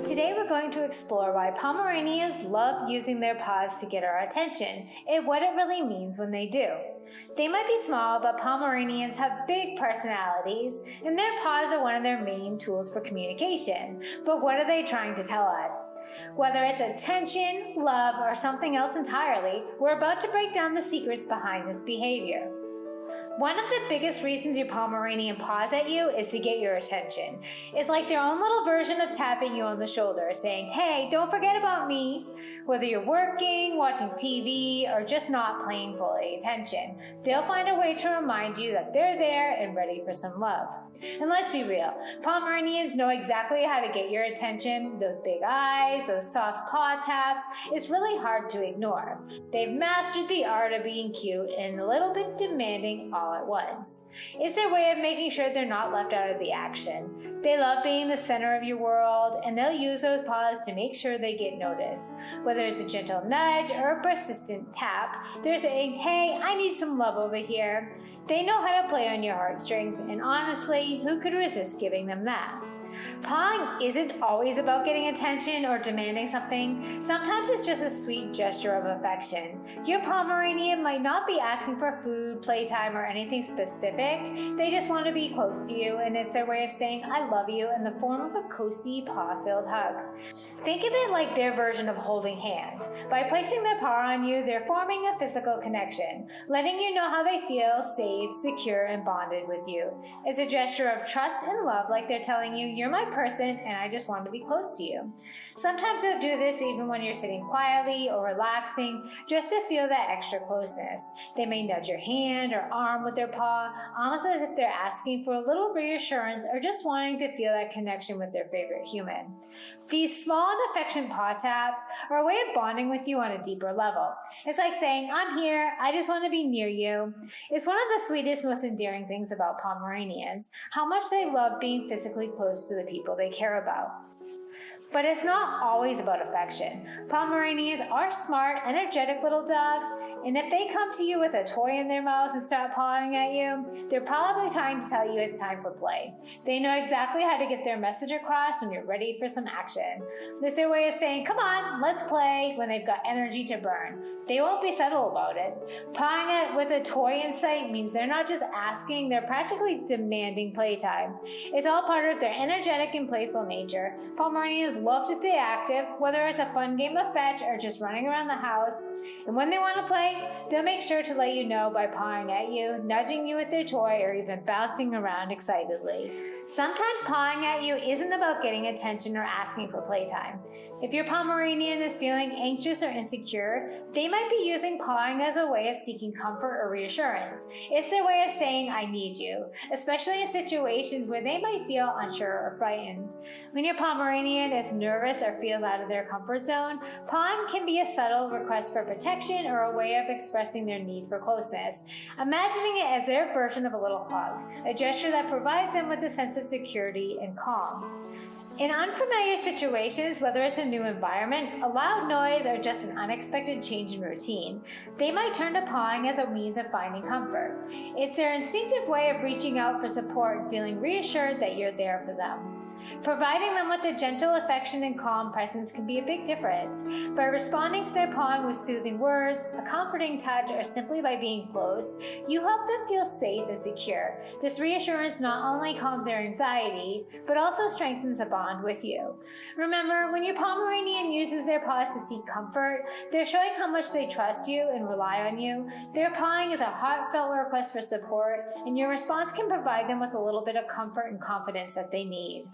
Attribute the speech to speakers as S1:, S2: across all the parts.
S1: Today we're going to explore why Pomeranians love using their paws to get our attention and what it really means when they do. They might be small, but Pomeranians have big personalities, and their paws are one of their main tools for communication. But what are they trying to tell us? Whether it's attention, love, or something else entirely, we're about to break down the secrets behind this behavior. One of the biggest reasons your Pomeranian paws at you is to get your attention. It's like their own little version of tapping you on the shoulder, saying, "Hey, don't forget about me." Whether you're working, watching TV, or just not paying full attention, they'll find a way to remind you that they're there and ready for some love. And let's be real, Pomeranians know exactly how to get your attention. Those big eyes, those soft paw taps, it's really hard to ignore. They've mastered the art of being cute and a little bit demanding all at once. It's their way of making sure they're not left out of the action. They love being the center of your world, and they'll use those paws to make sure they get noticed. Whether it's a gentle nudge or a persistent tap, they're saying, "Hey, I need some love over here." They know how to play on your heartstrings, and honestly, who could resist giving them that? Pawing isn't always about getting attention or demanding something. Sometimes it's just a sweet gesture of affection. Your Pomeranian might not be asking for food, playtime, or anything specific. They just want to be close to you, and it's their way of saying, "I love you," in the form of a cozy, paw-filled hug. Think of it like their version of holding hands. By placing their paw on you, they're forming a physical connection, letting you know how they feel safe, secure, and bonded with you. It's a gesture of trust and love, like they're telling you, "You're my person, and I just want to be close to you." Sometimes they'll do this even when you're sitting quietly or relaxing, just to feel that extra closeness. They may nudge your hand or arm with their paw, almost as if they're asking for a little reassurance or just wanting to feel that connection with their favorite human. These small and affectionate paw taps are a way of bonding with you on a deeper level. It's like saying, "I'm here, I just want to be near you." It's one of the sweetest, most endearing things about Pomeranians, how much they love being physically close to the people they care about. But it's not always about affection. Pomeranians are smart, energetic little dogs, and if they come to you with a toy in their mouth and start pawing at you, they're probably trying to tell you it's time for play. They know exactly how to get their message across when you're ready for some action. It's their way of saying, "Come on, let's play," when they've got energy to burn. They won't be subtle about it. Pawing it with a toy in sight means they're not just asking, they're practically demanding playtime. It's all part of their energetic and playful nature. Pomeranians love to stay active, whether it's a fun game of fetch or just running around the house. And when they want to play, they'll make sure to let you know by pawing at you, nudging you with their toy, or even bouncing around excitedly. Sometimes pawing at you isn't about getting attention or asking for playtime. If your Pomeranian is feeling anxious or insecure, they might be using pawing as a way of seeking comfort or reassurance. It's their way of saying, "I need you," especially in situations where they might feel unsure or frightened. When your Pomeranian is nervous or feels out of their comfort zone, pawing can be a subtle request for protection or a way of expressing their need for closeness. Imagining it as their version of a little hug, a gesture that provides them with a sense of security and calm. In unfamiliar situations, whether it's a new environment, a loud noise, or just an unexpected change in routine, they might turn to pawing as a means of finding comfort. It's their instinctive way of reaching out for support and feeling reassured that you're there for them. Providing them with a gentle affection and calm presence can be a big difference. By responding to their pawing with soothing words, a comforting touch, or simply by being close, you help them feel safe and secure. This reassurance not only calms their anxiety, but also strengthens the bond with you. Remember, when your Pomeranian uses their paws to seek comfort, they're showing how much they trust you and rely on you. Their pawing is a heartfelt request for support, and your response can provide them with a little bit of comfort and confidence that they need.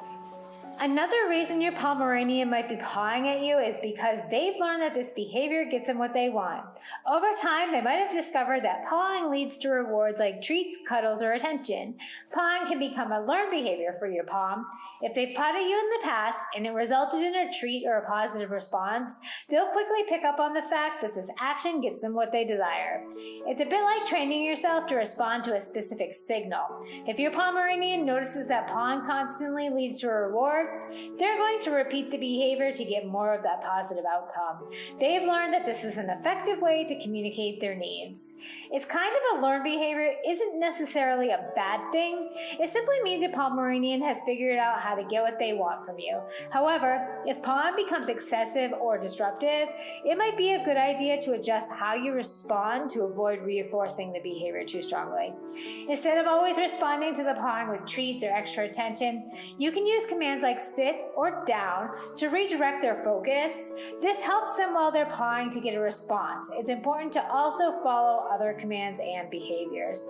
S1: Another reason your Pomeranian might be pawing at you is because they've learned that this behavior gets them what they want. Over time, they might have discovered that pawing leads to rewards like treats, cuddles, or attention. Pawing can become a learned behavior for your Pom. If they've pawed at you in the past and it resulted in a treat or a positive response, they'll quickly pick up on the fact that this action gets them what they desire. It's a bit like training yourself to respond to a specific signal. If your Pomeranian notices that pawing constantly leads to a reward, they're going to repeat the behavior to get more of that positive outcome. They've learned that this is an effective way to communicate their needs. It's kind of a learned behavior isn't necessarily a bad thing. It simply means a Pomeranian has figured out how to get what they want from you. However, if pawing becomes excessive or disruptive, it might be a good idea to adjust how you respond to avoid reinforcing the behavior too strongly. Instead of always responding to the pawing with treats or extra attention, you can use commands like sit or down to redirect their focus. This helps them while they're pawing to get a response. It's important to also follow other commands and behaviors.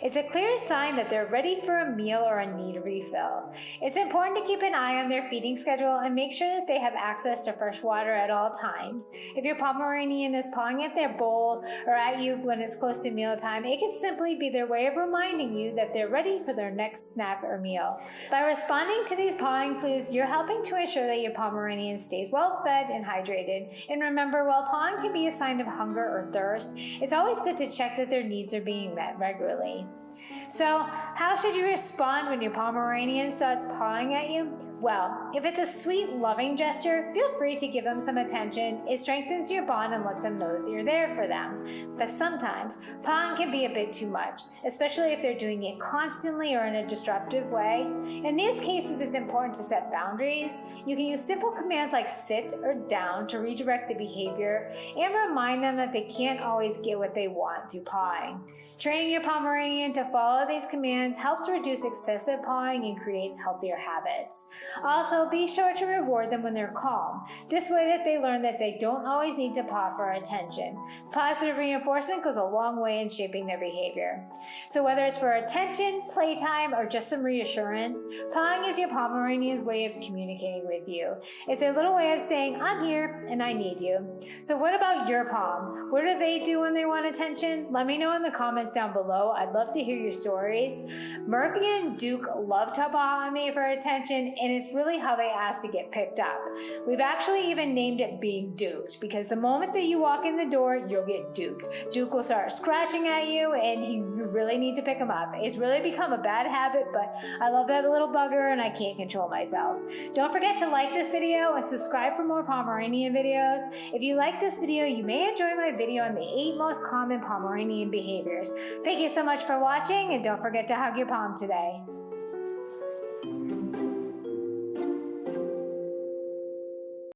S1: It's a clear sign that they're ready for a meal or a need refill. It's important to keep an eye on their feeding schedule and make sure that they have access to fresh water at all times. If your Pomeranian is pawing at their bowl or at you when it's close to mealtime, it can simply be their way of reminding you that they're ready for their next snack or meal. By responding to these pawing clues, you're helping to ensure that your Pomeranian stays well fed and hydrated. And remember, while pawing can be a sign of hunger or thirst, it's always good to check that their needs are being met regularly. So, how should you respond when your Pomeranian starts pawing at you? Well, if it's a sweet, loving gesture, feel free to give them some attention. It strengthens your bond and lets them know that you're there for them. But sometimes, pawing can be a bit too much, especially if they're doing it constantly or in a disruptive way. In these cases, it's important to set boundaries. You can use simple commands like sit or down to redirect the behavior and remind them that they can't always get what they want through pawing. Training your Pomeranian to follow these commands helps reduce excessive pawing and creates healthier habits. Also, be sure to reward them when they're calm. This way that they learn that they don't always need to paw for attention. Positive reinforcement goes a long way in shaping their behavior. So whether it's for attention, playtime, or just some reassurance, pawing is your Pomeranian's way of communicating with you. It's their little way of saying, I'm here and I need you. So what about your Pom? What do they do when they want attention? Let me know in the comments down below. I'd love to hear your stories. Murphy and Duke love to paw on me for attention, and it's really how they ask to get picked up. We've actually even named it being duked, because the moment that you walk in the door, you'll get duked. Duke will start scratching at you, and you really need to pick him up. It's really become a bad habit, but I love that little bugger, and I can't control myself. Don't forget to like this video and subscribe for more Pomeranian videos. If you like this video, you may enjoy my video on the 8 most common Pomeranian behaviors. Thank you so much for watching, and don't forget to hug your Pom today.